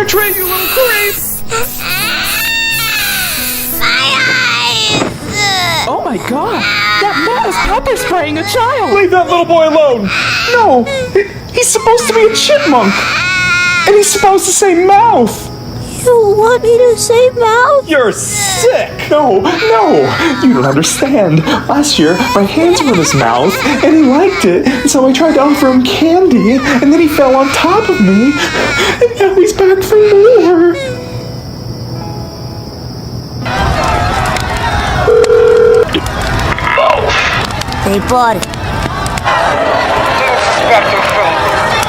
or treat, you little creep! Oh my god! That man is pepper spraying a child! Leave that little boy alone! No! He's supposed to be a chipmunk! And he's supposed to say mouth! You want me to say mouth? You're sick! No, you don't understand. Last year, my hands were in his mouth, and he liked it, and so I tried to offer him candy, and then he fell on top of me, and now he's back for more! They bought it. Didn't suspect a thing.